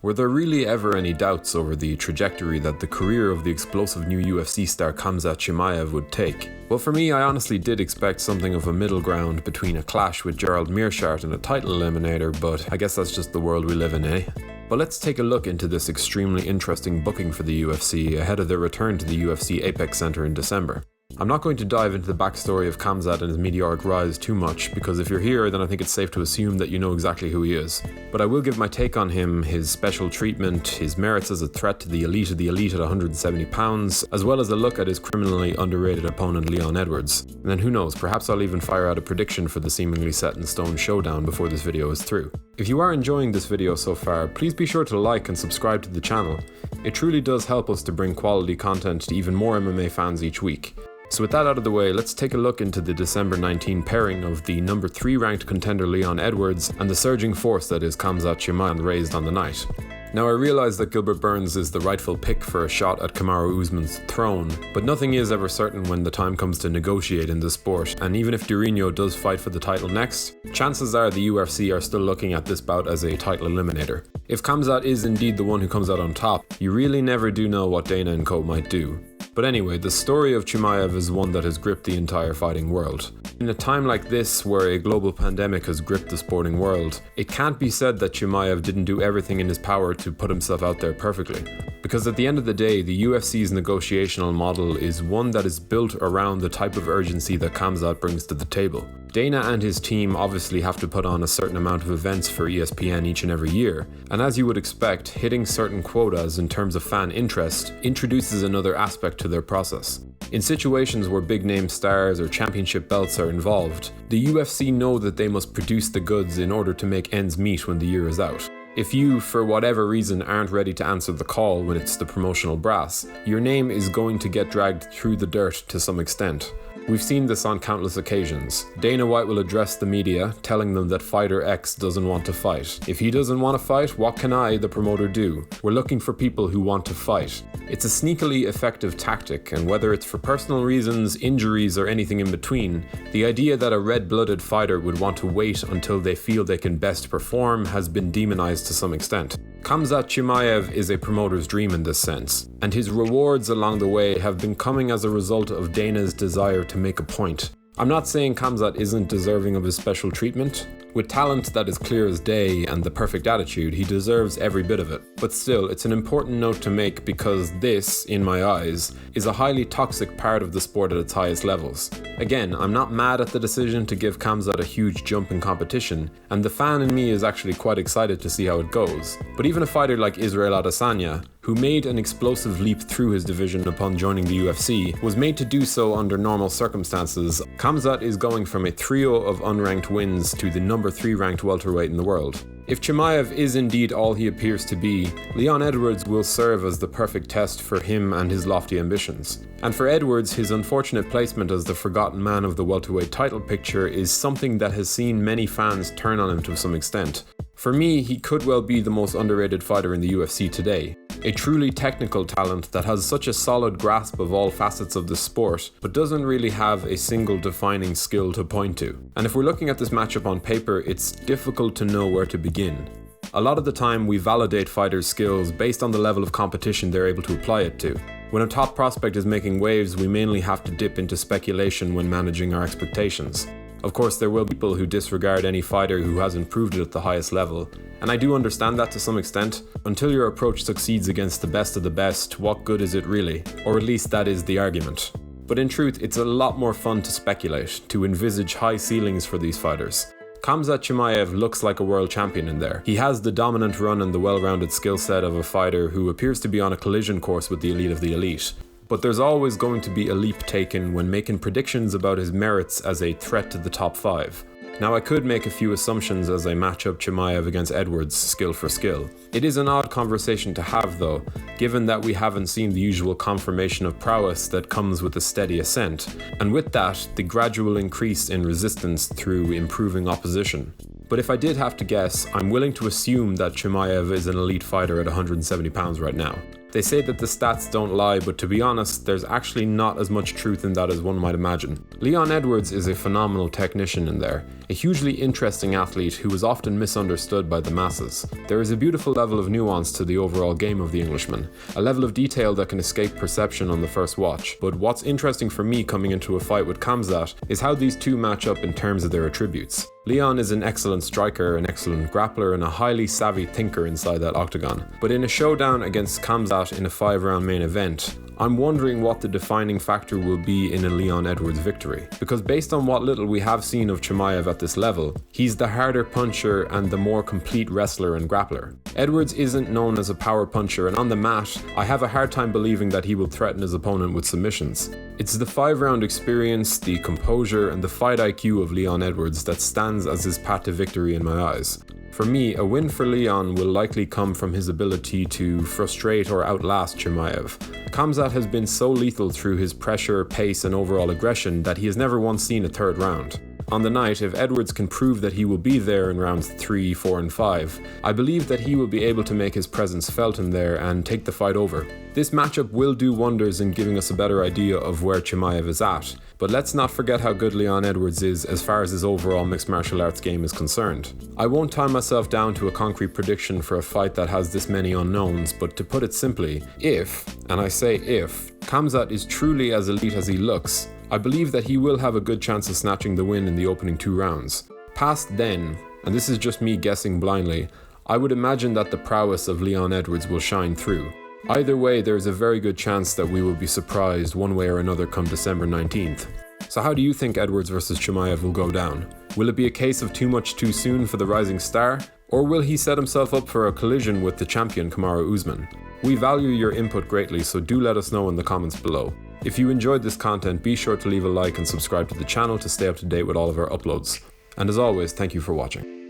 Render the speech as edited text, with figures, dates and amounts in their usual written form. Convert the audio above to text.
Were there really ever any doubts over the trajectory that the career of the explosive new UFC star Khamzat Chimaev would take? Well, for me, I honestly did expect something of a middle ground between a clash with Gerald Meerschaert and a title eliminator, but I guess that's just the world we live in, eh? But let's take a look into this extremely interesting booking for the UFC ahead of their return to the UFC APEX Center in December. I'm not going to dive into the backstory of Khamzat and his meteoric rise too much, because if you're here, then I think it's safe to assume that you know exactly who he is. But I will give my take on him, his special treatment, his merits as a threat to the elite of the elite at 170 pounds, as well as a look at his criminally underrated opponent Leon Edwards. And then who knows, perhaps I'll even fire out a prediction for the seemingly set in stone showdown before this video is through. If you are enjoying this video so far, please be sure to like and subscribe to the channel. It truly does help us to bring quality content to even more MMA fans each week. So with that out of the way, let's take a look into the December 19 pairing of the number 3 ranked contender Leon Edwards and the surging force that is Khamzat Chimaev raised on the night. Now I realise that Gilbert Burns is the rightful pick for a shot at Kamaru Usman's throne, but nothing is ever certain when the time comes to negotiate in this sport, and even if Derail does fight for the title next, chances are the UFC are still looking at this bout as a title eliminator. If Khamzat is indeed the one who comes out on top, you really never do know what Dana and co might do. But anyway, the story of Chimaev is one that has gripped the entire fighting world. In a time like this, where a global pandemic has gripped the sporting world, it can't be said that Chimaev didn't do everything in his power to put himself out there perfectly. Because at the end of the day, the UFC's negotiational model is one that is built around the type of urgency that Khamzat brings to the table. Dana and his team obviously have to put on a certain amount of events for ESPN each and every year, and as you would expect, hitting certain quotas in terms of fan interest introduces another aspect to their process. In situations where big name stars or championship belts are involved, the UFC know that they must produce the goods in order to make ends meet when the year is out. If you, for whatever reason, aren't ready to answer the call when it's the promotional brass, your name is going to get dragged through the dirt to some extent. We've seen this on countless occasions. Dana White will address the media, telling them that fighter X doesn't want to fight. If he doesn't want to fight, what can I, the promoter, do? We're looking for people who want to fight. It's a sneakily effective tactic, and whether it's for personal reasons, injuries, or anything in between, the idea that a red-blooded fighter would want to wait until they feel they can best perform has been demonized to some extent. Khamzat Chimaev is a promoter's dream in this sense, and his rewards along the way have been coming as a result of Dana's desire to make a point. I'm not saying Khamzat isn't deserving of his special treatment. With talent that is clear as day and the perfect attitude, he deserves every bit of it. But still, it's an important note to make because this, in my eyes, is a highly toxic part of the sport at its highest levels. Again, I'm not mad at the decision to give Khamzat a huge jump in competition, and the fan in me is actually quite excited to see how it goes. But even a fighter like Israel Adesanya, who made an explosive leap through his division upon joining the UFC, was made to do so under normal circumstances. Khamzat is going from a trio of unranked wins to the number 3 ranked welterweight in the world. If Chimaev is indeed all he appears to be, Leon Edwards will serve as the perfect test for him and his lofty ambitions. And for Edwards, his unfortunate placement as the forgotten man of the welterweight title picture is something that has seen many fans turn on him to some extent. For me, he could well be the most underrated fighter in the UFC today. A truly technical talent that has such a solid grasp of all facets of the sport, but doesn't really have a single defining skill to point to. And if we're looking at this matchup on paper, it's difficult to know where to begin. A lot of the time, we validate fighters' skills based on the level of competition they're able to apply it to. When a top prospect is making waves, we mainly have to dip into speculation when managing our expectations. Of course, there will be people who disregard any fighter who hasn't proved it at the highest level, and I do understand that to some extent. Until your approach succeeds against the best of the best, what good is it really? Or at least that is the argument. But in truth, it's a lot more fun to speculate, to envisage high ceilings for these fighters. Khamzat Chimaev looks like a world champion in there. He has the dominant run and the well-rounded skill set of a fighter who appears to be on a collision course with the elite of the elite. But there's always going to be a leap taken when making predictions about his merits as a threat to the top 5. Now I could make a few assumptions as I match up Chimaev against Edwards skill for skill. It is an odd conversation to have though, given that we haven't seen the usual confirmation of prowess that comes with a steady ascent, and with that, the gradual increase in resistance through improving opposition. But if I did have to guess, I'm willing to assume that Chimaev is an elite fighter at 170 pounds right now. They say that the stats don't lie, but to be honest, there's actually not as much truth in that as one might imagine. Leon Edwards is a phenomenal technician in there. a hugely interesting athlete who is often misunderstood by the masses. There is a beautiful level of nuance to the overall game of the Englishman, a level of detail that can escape perception on the first watch. But what's interesting for me coming into a fight with Khamzat is how these two match up in terms of their attributes. Leon is an excellent striker, an excellent grappler, and a highly savvy thinker inside that octagon. But in a showdown against Khamzat in a 5-round main event, I'm wondering what the defining factor will be in a Leon Edwards victory. Because based on what little we have seen of Chimaev at this level, he's the harder puncher and the more complete wrestler and grappler. Edwards isn't known as a power puncher, and on the mat, I have a hard time believing that he will threaten his opponent with submissions. It's the 5-round experience, the composure, and the fight IQ of Leon Edwards that stands as his path to victory in my eyes. For me, a win for Leon will likely come from his ability to frustrate or outlast Chimaev. Khamzat has been so lethal through his pressure, pace, and overall aggression that he has never once seen a third round. On the night, if Edwards can prove that he will be there in rounds 3, 4, and 5, I believe that he will be able to make his presence felt in there and take the fight over. This matchup will do wonders in giving us a better idea of where Chimaev is at, but let's not forget how good Leon Edwards is as far as his overall mixed martial arts game is concerned. I won't tie myself down to a concrete prediction for a fight that has this many unknowns, but to put it simply, if, and I say if, Khamzat is truly as elite as he looks, I believe that he will have a good chance of snatching the win in the opening 2 rounds. Past then, and this is just me guessing blindly, I would imagine that the prowess of Leon Edwards will shine through. Either way, there is a very good chance that we will be surprised one way or another come December 19th. So how do you think Edwards vs Chimaev will go down? Will it be a case of too much too soon for the rising star? Or will he set himself up for a collision with the champion Kamaru Usman? We value your input greatly, so do let us know in the comments below. If you enjoyed this content, be sure to leave a like and subscribe to the channel to stay up to date with all of our uploads. And as always, thank you for watching.